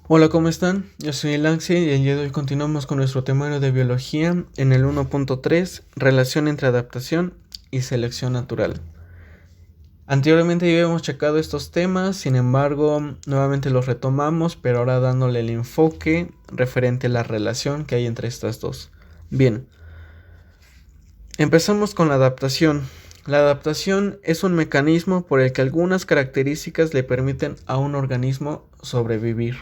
Hola, ¿cómo están? Yo soy el Axel y el día de hoy continuamos con nuestro temario de biología en el 1.3, relación entre adaptación y selección natural. Anteriormente ya habíamos checado estos temas, sin embargo, nuevamente los retomamos, pero ahora dándole el enfoque referente a la relación que hay entre estas dos. Bien, empezamos con la adaptación. La adaptación es un mecanismo por el que algunas características le permiten a un organismo sobrevivir.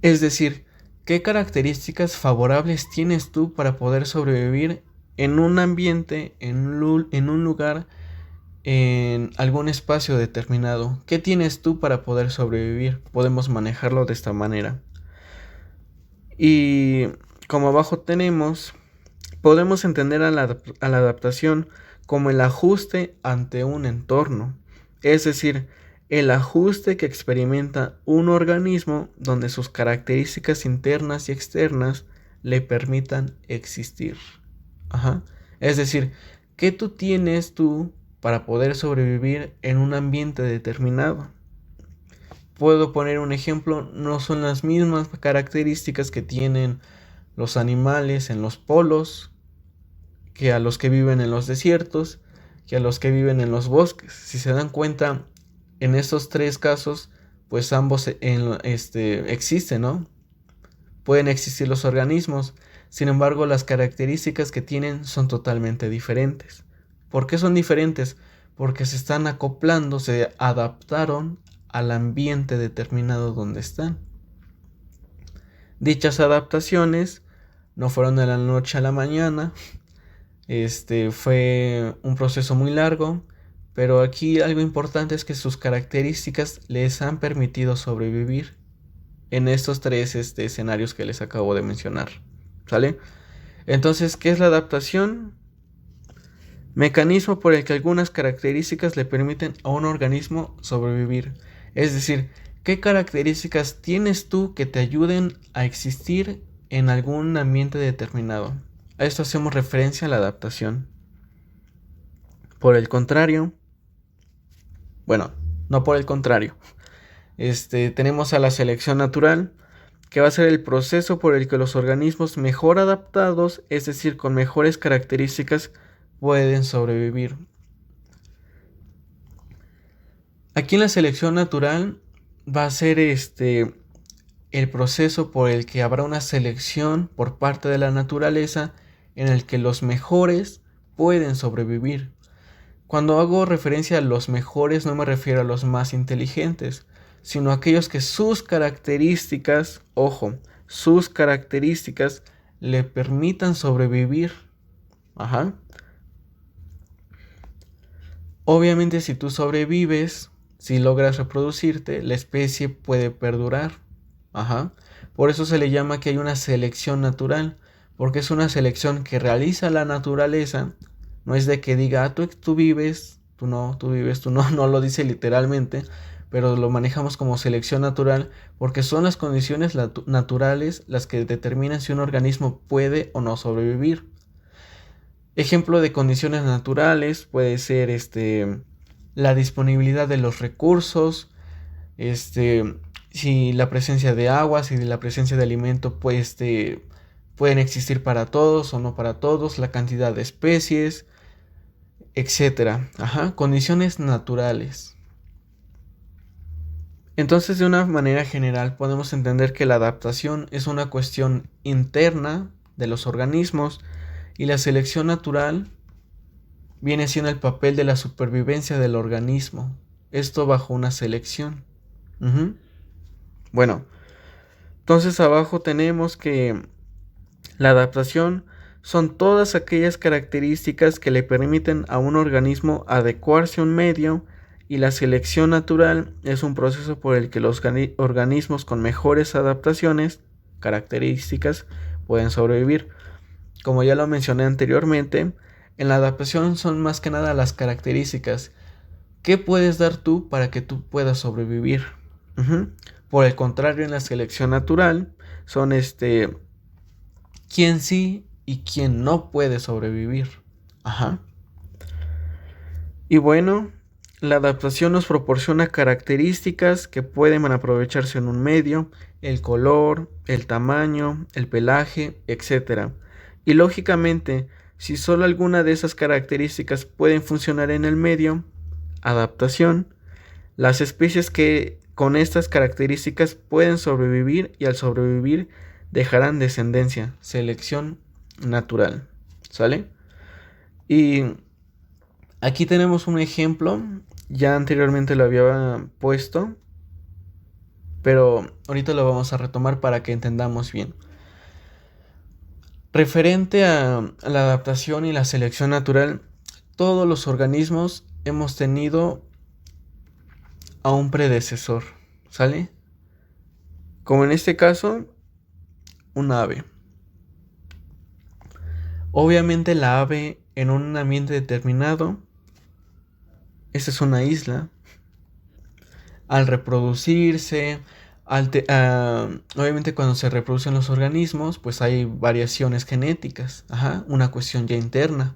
Es decir, ¿qué características favorables tienes tú para poder sobrevivir en un ambiente, en un lugar, en algún espacio determinado? ¿Qué tienes tú para poder sobrevivir? Podemos manejarlo de esta manera. Y como abajo tenemos, podemos entender a la adaptación como el ajuste ante un entorno. Es decir, el ajuste que experimenta un organismo donde sus características internas y externas le permitan existir. Ajá. Es decir, ¿qué tú tienes tú para poder sobrevivir en un ambiente determinado? Puedo poner un ejemplo, no son las mismas características que tienen los animales en los polos que a los que viven en los desiertos, que a los que viven en los bosques. Si se dan cuenta, en estos tres casos, pues ambos existen, ¿no? Pueden existir los organismos, sin embargo, las características que tienen son totalmente diferentes. ¿Por qué son diferentes? Porque se están acoplando, se adaptaron al ambiente determinado donde están. Dichas adaptaciones no fueron de la noche a la mañana, fue un proceso muy largo, pero aquí algo importante es que sus características les han permitido sobrevivir en estos tres escenarios que les acabo de mencionar. ¿Sale? Entonces, ¿qué es la adaptación? Mecanismo por el que algunas características le permiten a un organismo sobrevivir. Es decir, ¿qué características tienes tú que te ayuden a existir en algún ambiente determinado? A esto hacemos referencia a la adaptación. Por el contrario, bueno, no por el contrario, tenemos a la selección natural, que va a ser el proceso por el que los organismos mejor adaptados, es decir, con mejores características, pueden sobrevivir. Aquí en la selección natural va a ser el proceso por el que habrá una selección por parte de la naturaleza en el que los mejores pueden sobrevivir. Cuando hago referencia a los mejores no me refiero a los más inteligentes, sino a aquellos que sus características, ojo, sus características le permitan sobrevivir. Ajá. Obviamente si tú sobrevives, si logras reproducirte, la especie puede perdurar. Ajá. Por eso se le llama que hay una selección natural, porque es una selección que realiza la naturaleza. No es de que diga, tú vives, tú vives, tú no, no lo dice literalmente, pero lo manejamos como selección natural porque son las condiciones naturales las que determinan si un organismo puede o no sobrevivir. Ejemplo de condiciones naturales puede ser la disponibilidad de los recursos, si la presencia de agua, si la presencia de alimento pues, pueden existir para todos o no para todos, la cantidad de especies, etcétera. Ajá, condiciones naturales. Entonces, de una manera general, podemos entender que la adaptación es una cuestión interna de los organismos y la selección natural viene siendo el papel de la supervivencia del organismo. Esto bajo una selección. Ujú. Bueno, entonces abajo tenemos que la adaptación son todas aquellas características que le permiten a un organismo adecuarse a un medio y la selección natural es un proceso por el que los organismos con mejores adaptaciones, características, pueden sobrevivir. Como ya lo mencioné anteriormente, en la adaptación son más que nada las características. ¿Qué puedes dar tú para que tú puedas sobrevivir? Ujú. Por el contrario, en la selección natural son quién sí y quién no puede sobrevivir. Ajá. Y bueno, La adaptación nos proporciona características que pueden aprovecharse en un medio, el color, el tamaño, el pelaje, etc. Y lógicamente, si solo alguna de esas características pueden funcionar en el medio, adaptación, las especies que con estas características pueden sobrevivir y al sobrevivir dejarán descendencia, selección natural. ¿Sale? Y aquí tenemos un ejemplo, ya anteriormente lo había puesto, pero ahorita lo vamos a retomar para que entendamos bien. Referente a la adaptación y la selección natural, todos los organismos hemos tenido a un predecesor, ¿sale? Como en este caso, un ave. Obviamente la ave en un ambiente determinado, esta es una isla, al reproducirse, obviamente cuando se reproducen los organismos, pues hay variaciones genéticas, una cuestión ya interna.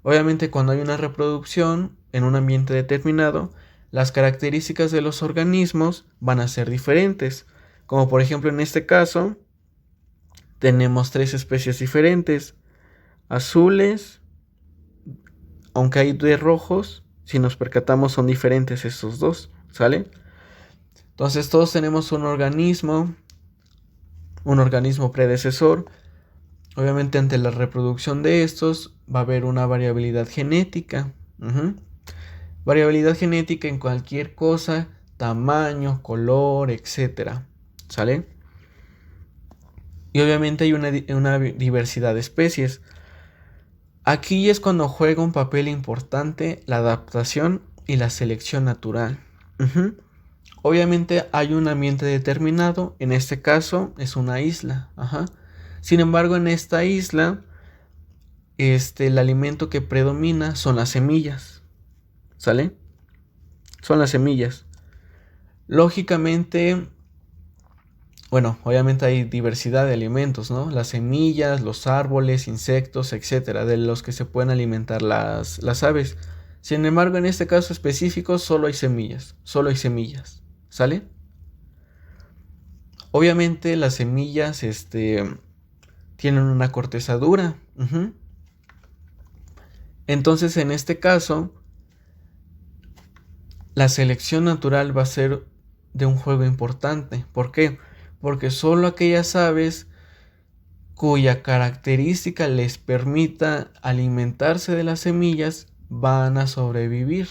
Obviamente cuando hay una reproducción en un ambiente determinado, las características de los organismos van a ser diferentes. Como por ejemplo en este caso, tenemos 3 especies diferentes, azules, aunque hay de rojos, si nos percatamos son diferentes estos dos, ¿sale? Entonces todos tenemos un organismo predecesor. Obviamente ante la reproducción de estos va a haber una variabilidad genética. Variabilidad genética en cualquier cosa, tamaño, color, etc. ¿Sale? Y obviamente hay una diversidad de especies. Aquí es cuando juega un papel importante la adaptación y la selección natural. Obviamente hay un ambiente determinado, en este caso es una isla. Sin embargo, en esta isla, el alimento que predomina son las semillas. ¿Sale? Son las semillas. Lógicamente, bueno, obviamente hay diversidad de alimentos, ¿no? Las semillas, los árboles, insectos, etcétera, de los que se pueden alimentar las aves. Sin embargo, en este caso específico, solo hay semillas. ¿Sale? Obviamente las semillas tienen una corteza dura. Entonces, en este caso, la selección natural va a ser de un juego importante. ¿Por qué? Porque solo aquellas aves cuya característica les permita alimentarse de las semillas van a sobrevivir.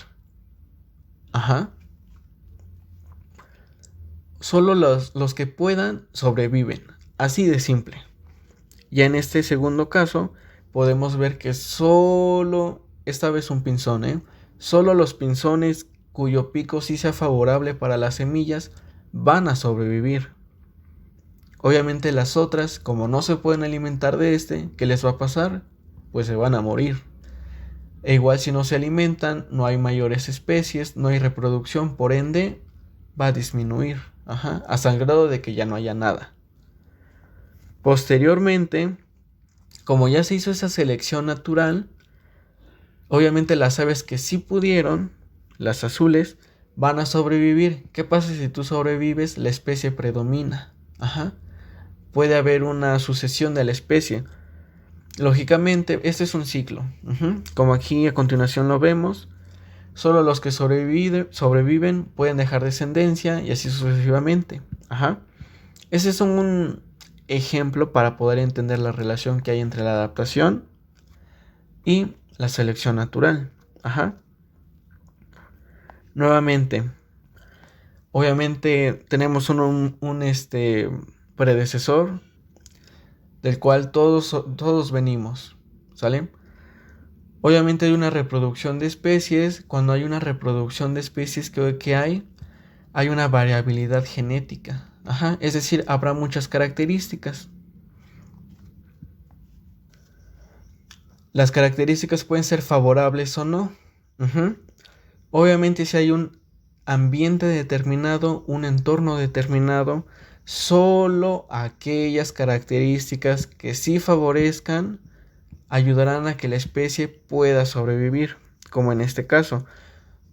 Solo los que puedan sobreviven. Así de simple. Ya en este segundo caso podemos ver que esta vez un pinzón, solo los pinzones cuyo pico sí sea favorable para las semillas van a sobrevivir. Obviamente las otras, como no se pueden alimentar de ¿qué les va a pasar? Pues se van a morir. E igual si no se alimentan, no hay mayores especies, no hay reproducción, por ende va a disminuir, hasta el grado de que ya no haya nada. Posteriormente, como ya se hizo esa selección natural, obviamente las aves que sí pudieron, las azules, van a sobrevivir. ¿Qué pasa si tú sobrevives? La especie predomina. Puede haber una sucesión de la especie. Lógicamente, este es un ciclo. Como aquí a continuación lo vemos, solo los que sobreviven pueden dejar descendencia y así sucesivamente. Ese es un ejemplo para poder entender la relación que hay entre la adaptación y la selección natural. Nuevamente, obviamente tenemos un predecesor del cual todos venimos, ¿sale? Obviamente hay una reproducción de especies. Cuando hay una reproducción de especies, ¿qué hay? Hay una variabilidad genética. Es decir, habrá muchas características. Las características pueden ser favorables o no. Obviamente si hay un ambiente determinado, un entorno determinado, solo aquellas características que sí favorezcan ayudarán a que la especie pueda sobrevivir, como en este caso.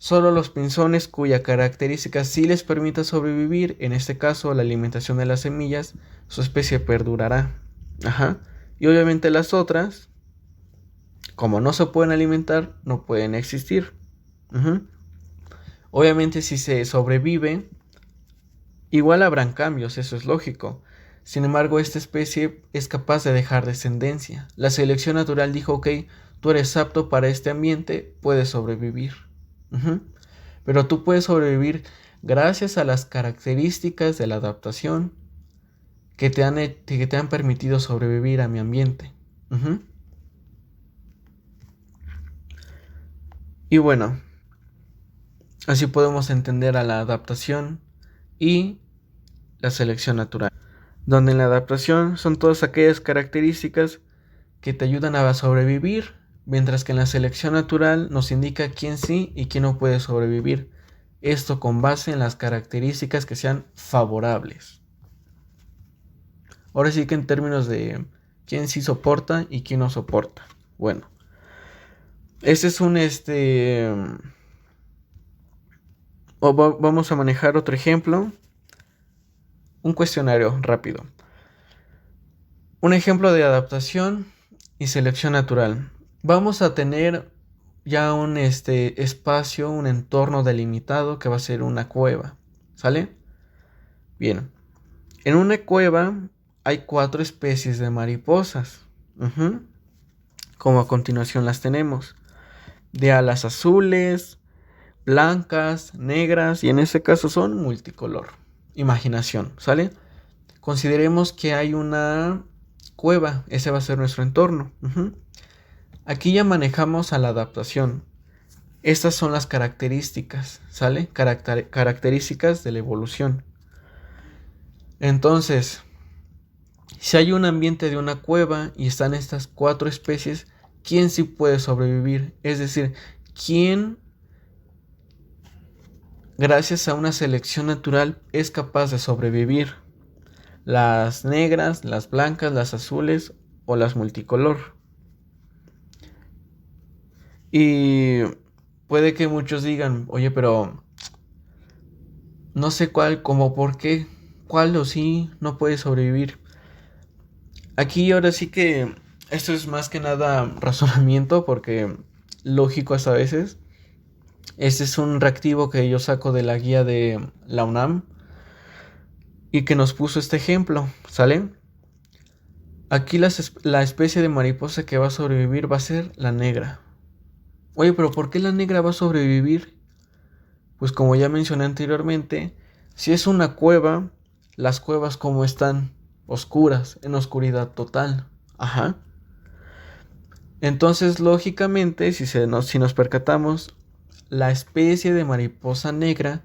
Solo los pinzones cuya característica sí les permita sobrevivir, en este caso la alimentación de las semillas, su especie perdurará. Ajá. Y obviamente las otras, como no se pueden alimentar, no pueden existir. Obviamente si se sobrevive, igual habrán cambios, eso es lógico. Sin embargo, esta especie es capaz de dejar descendencia. La selección natural dijo, ok, tú eres apto para este ambiente, puedes sobrevivir. Pero tú puedes sobrevivir gracias a las características de la adaptación que te han permitido sobrevivir a mi ambiente. Y bueno, así podemos entender a la adaptación y la selección natural, donde en la adaptación son todas aquellas características que te ayudan a sobrevivir, mientras que en la selección natural nos indica quién sí y quién no puede sobrevivir. Esto con base en las características que sean favorables. Ahora sí que en términos de quién sí soporta y quién no soporta. Bueno, este es vamos a manejar otro ejemplo. Un cuestionario rápido. Un ejemplo de adaptación y selección natural. Vamos a tener ya un espacio, un entorno delimitado que va a ser una cueva. ¿Sale? Bien. En una cueva hay 4 especies de mariposas. Como a continuación las tenemos. De alas azules, blancas, negras y en este caso son multicolor. Imaginación, ¿sale? Consideremos que hay una cueva, ese va a ser nuestro entorno. Aquí ya manejamos a la adaptación. Estas son las características, ¿sale? Características de la evolución. Entonces, si hay un ambiente de una cueva y están estas 4 especies, ¿quién sí puede sobrevivir? Es decir, ¿quién, gracias a una selección natural, es capaz de sobrevivir? ¿Las negras, las blancas, las azules o las multicolor? Y puede que muchos digan, oye, pero no sé cuál, como por qué, cuál o sí no puede sobrevivir. Aquí ahora sí que esto es más que nada razonamiento, porque lógico hasta a veces. Este es un reactivo que yo saco de la guía de la UNAM y que nos puso este ejemplo, ¿sale? Aquí la especie de mariposa que va a sobrevivir va a ser la negra. Oye, pero ¿por qué la negra va a sobrevivir? Pues como ya mencioné anteriormente, si es una cueva, las cuevas como están oscuras, en oscuridad total. Ajá. Entonces, lógicamente, si nos percatamos, la especie de mariposa negra,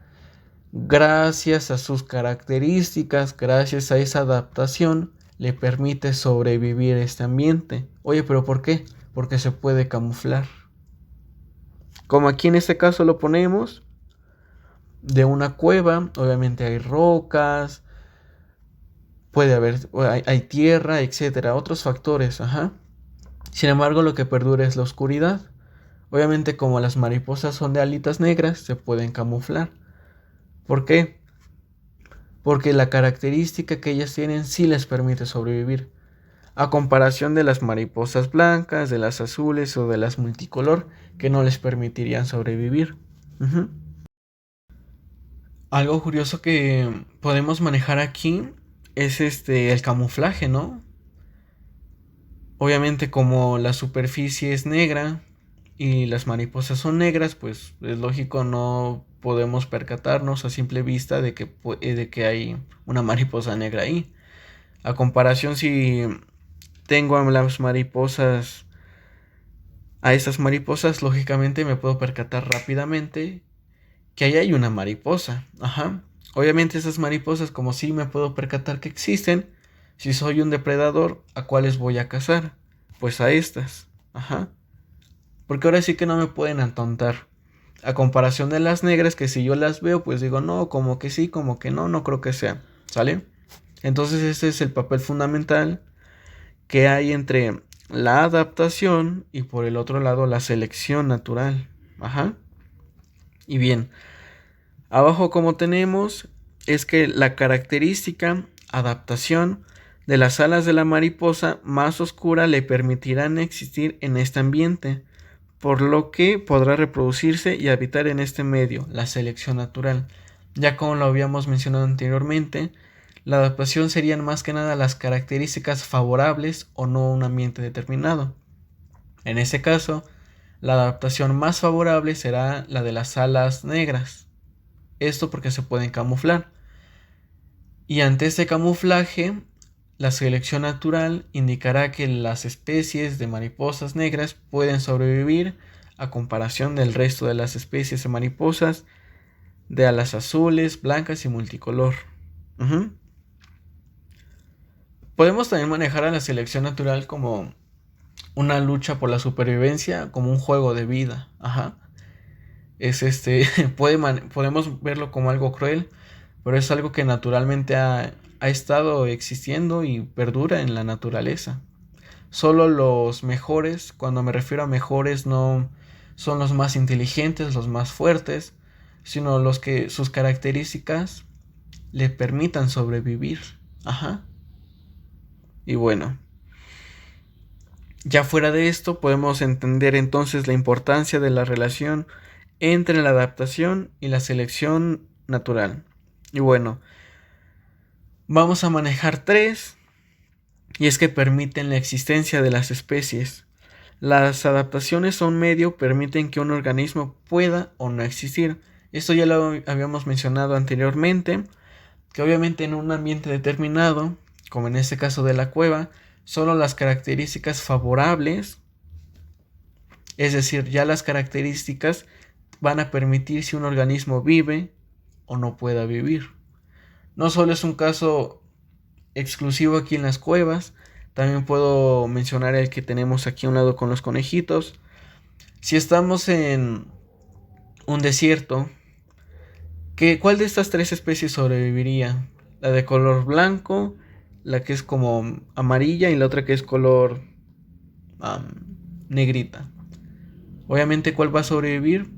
gracias a sus características, gracias a esa adaptación, le permite sobrevivir a este ambiente. Oye, ¿pero por qué? Porque se puede camuflar. Como aquí en este caso lo ponemos, de una cueva, obviamente hay rocas, puede haber, hay tierra, etcétera, otros factores, ajá. Sin embargo, lo que perdura es la oscuridad. Obviamente, como las mariposas son de alitas negras, se pueden camuflar. ¿Por qué? Porque la característica que ellas tienen sí les permite sobrevivir. A comparación de las mariposas blancas, de las azules o de las multicolor, que no les permitirían sobrevivir. Algo curioso que podemos manejar aquí es el camuflaje, ¿no? Obviamente como la superficie es negra y las mariposas son negras, pues es lógico no podemos percatarnos a simple vista de que hay una mariposa negra ahí. A comparación si tengo a las mariposas, a estas mariposas, lógicamente me puedo percatar rápidamente que ahí hay una mariposa. Ajá. Obviamente esas mariposas, como sí me puedo percatar que existen, si soy un depredador, ¿a cuáles voy a cazar? Pues a estas. Ajá. Porque ahora sí que no me pueden atontar. A comparación de las negras, que si yo las veo, pues digo, no, como que sí, como que no, no creo que sea. ¿Sale? Entonces este es el papel fundamental que hay entre la adaptación y por el otro lado la selección natural. Ajá. Y bien, abajo como tenemos es que la característica adaptación de las alas de la mariposa más oscura le permitirán existir en este ambiente, por lo que podrá reproducirse y habitar en este medio, la selección natural. Ya como lo habíamos mencionado anteriormente, la adaptación serían más que nada las características favorables o no a un ambiente determinado. En ese caso, la adaptación más favorable será la de las alas negras. Esto porque se pueden camuflar. Y ante este camuflaje, la selección natural indicará que las especies de mariposas negras pueden sobrevivir a comparación del resto de las especies de mariposas de alas azules, blancas y multicolor. Ujú. Podemos también manejar a la selección natural como una lucha por la supervivencia, como un juego de vida. Ajá. Es podemos verlo como algo cruel, pero es algo que naturalmente ha estado existiendo y perdura en la naturaleza. Solo los mejores, cuando me refiero a mejores, no son los más inteligentes, los más fuertes, sino los que sus características le permitan sobrevivir. Ajá. Y bueno, ya fuera de esto, podemos entender entonces la importancia de la relación entre la adaptación y la selección natural. Y bueno, vamos a manejar tres, y es que permiten la existencia de las especies. Las adaptaciones a un medio permiten que un organismo pueda o no existir. Esto ya lo habíamos mencionado anteriormente, que obviamente en un ambiente determinado, como en este caso de la cueva, solo las características favorables, es decir, ya las características van a permitir si un organismo vive o no pueda vivir. No solo es un caso exclusivo aquí en las cuevas, también puedo mencionar el que tenemos aquí a un lado con los conejitos. Si estamos en un desierto, ¿cuál de estas tres especies sobreviviría? La de color blanco, la que es como amarilla y la otra que es color um, negrita. Obviamente, ¿cuál va a sobrevivir?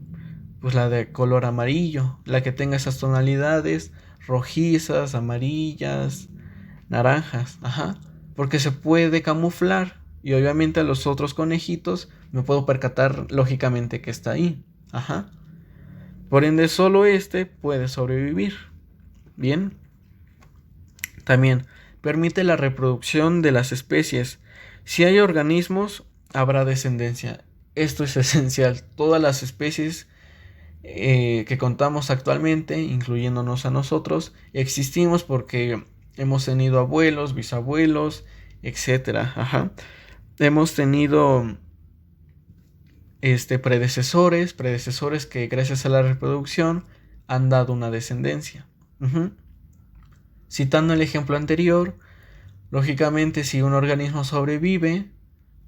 Pues la de color amarillo, la que tenga esas tonalidades rojizas, amarillas, naranjas, ajá, porque se puede camuflar y obviamente a los otros conejitos me puedo percatar lógicamente que está ahí, ajá. Por ende, solo este puede sobrevivir. Bien. También permite la reproducción de las especies. Si hay organismos, habrá descendencia. Esto es esencial. Todas las especies que contamos actualmente, incluyéndonos a nosotros, existimos porque hemos tenido abuelos, bisabuelos, etcétera. Ajá. Hemos tenido predecesores que gracias a la reproducción han dado una descendencia. Uh-huh. Citando el ejemplo anterior, lógicamente si un organismo sobrevive,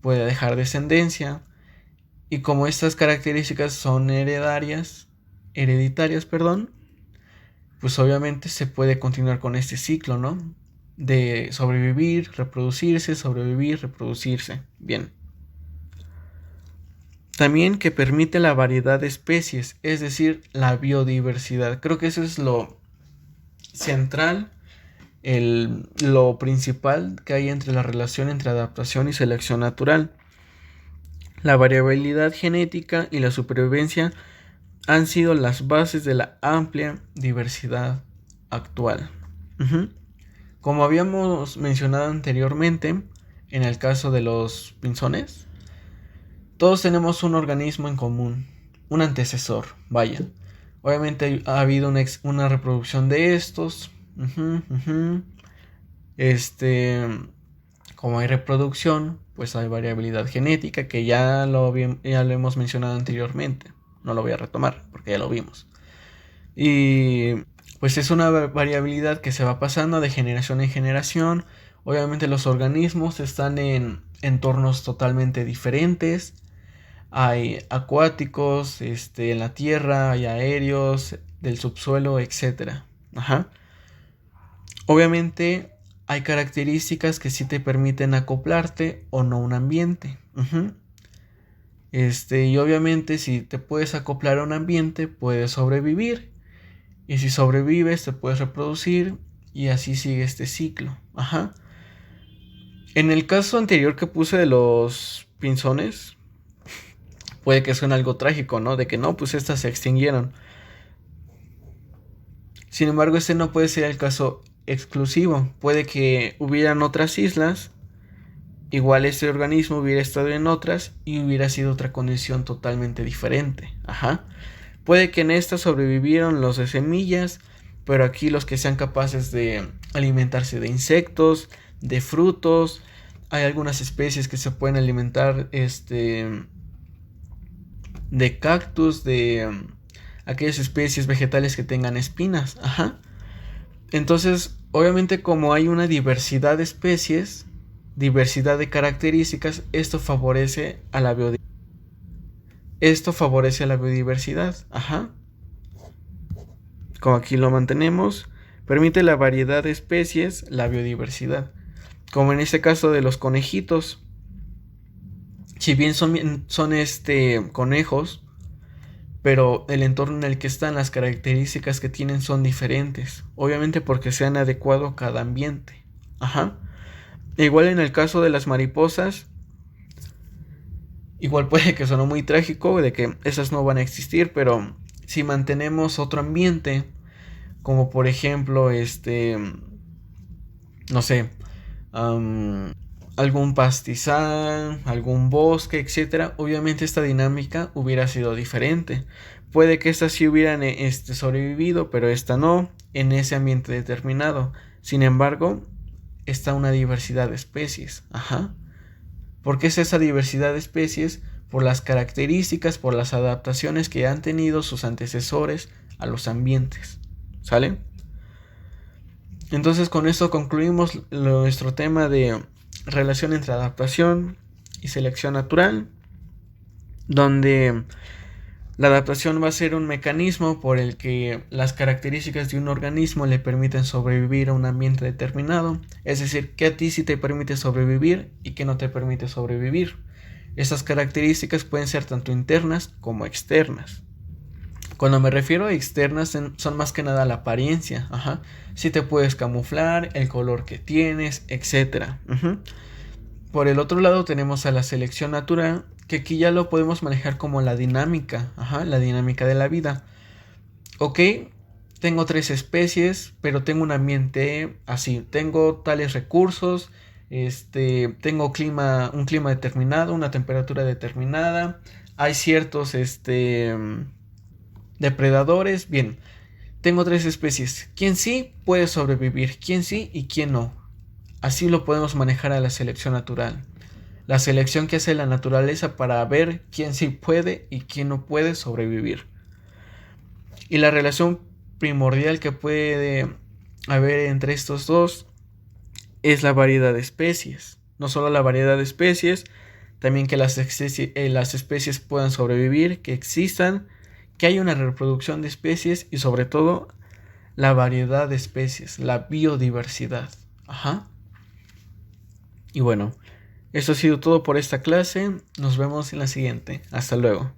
puede dejar descendencia, y como estas características son hereditarias, pues obviamente se puede continuar con este ciclo, ¿no? De sobrevivir, reproducirse, sobrevivir, reproducirse. Bien. También que permite la variedad de especies, es decir, la biodiversidad. Creo que eso es lo central, lo principal que hay entre la relación entre adaptación y selección natural. La variabilidad genética y la supervivencia han sido las bases de la amplia diversidad actual. Uh-huh. Como habíamos mencionado anteriormente, en el caso de los pinzones, todos tenemos un organismo en común, un antecesor, vaya. Obviamente ha habido una reproducción de estos. Como hay reproducción, pues hay variabilidad genética, que ya lo hemos mencionado anteriormente. No lo voy a retomar, porque ya lo vimos. Y pues es una variabilidad que se va pasando de generación en generación. Obviamente los organismos están en entornos totalmente diferentes. Hay acuáticos, en la tierra, hay aéreos, del subsuelo, etc. Ajá. Obviamente hay características que sí te permiten acoplarte o no a un ambiente. Uh-huh. Y obviamente si te puedes acoplar a un ambiente, puedes sobrevivir. Y si sobrevives, te puedes reproducir. Y así sigue este ciclo. Ajá. En el caso anterior que puse de los pinzones, puede que suene algo trágico, ¿no? De que no, pues estas se extinguieron. Sin embargo, este no puede ser el caso exclusivo. Puede que hubieran otras islas, igual este organismo hubiera estado en otras y hubiera sido otra condición totalmente diferente. Ajá. Puede que en esta sobrevivieron los de semillas, pero aquí los que sean capaces de alimentarse de insectos, de frutos. Hay algunas especies que se pueden alimentar de cactus, de aquellas especies vegetales que tengan espinas. Ajá. Entonces, obviamente como hay una diversidad de especies, diversidad de características, esto favorece a la biodiversidad. Ajá. Como aquí lo mantenemos, permite la variedad de especies, la biodiversidad. Como en este caso de los conejitos. Si bien son conejos, pero el entorno en el que están, las características que tienen son diferentes. Obviamente porque se han adecuado a cada ambiente. Ajá. Igual en el caso de las mariposas, igual puede que suene muy trágico de que esas no van a existir, pero si mantenemos otro ambiente, como por ejemplo, no sé, algún pastizal, algún bosque, etcétera, obviamente esta dinámica hubiera sido diferente. Puede que estas sí hubieran sobrevivido, pero esta no, en ese ambiente determinado. Sin embargo, está una diversidad de especies. Ajá. ¿Por qué es esa diversidad de especies? Por las características, por las adaptaciones que han tenido sus antecesores a los ambientes. ¿Sale? Entonces con esto concluimos nuestro tema de relación entre adaptación y selección natural, donde la adaptación va a ser un mecanismo por el que las características de un organismo le permiten sobrevivir a un ambiente determinado, es decir, que a ti sí te permite sobrevivir y que no te permite sobrevivir. Estas características pueden ser tanto internas como externas. Cuando me refiero a externas son más que nada la apariencia, ajá. Si te puedes camuflar, el color que tienes, etc. Por el otro lado tenemos a la selección natural, que aquí ya lo podemos manejar como la dinámica, ajá, la dinámica de la vida. Ok, tengo 3 especies, pero tengo un ambiente así, tengo tales recursos, tengo un clima determinado, una temperatura determinada, hay ciertos depredadores. Bien, tengo 3 especies. ¿Quién sí puede sobrevivir? ¿Quién sí y quién no? Así lo podemos manejar a la selección natural. La selección que hace la naturaleza para ver quién sí puede y quién no puede sobrevivir. Y la relación primordial que puede haber entre estos dos es la variedad de especies. No solo la variedad de especies, también que las especies puedan sobrevivir, que existan, que haya una reproducción de especies y sobre todo la variedad de especies, la biodiversidad. Ajá. Y bueno, eso ha sido todo por esta clase. Nos vemos en la siguiente. Hasta luego.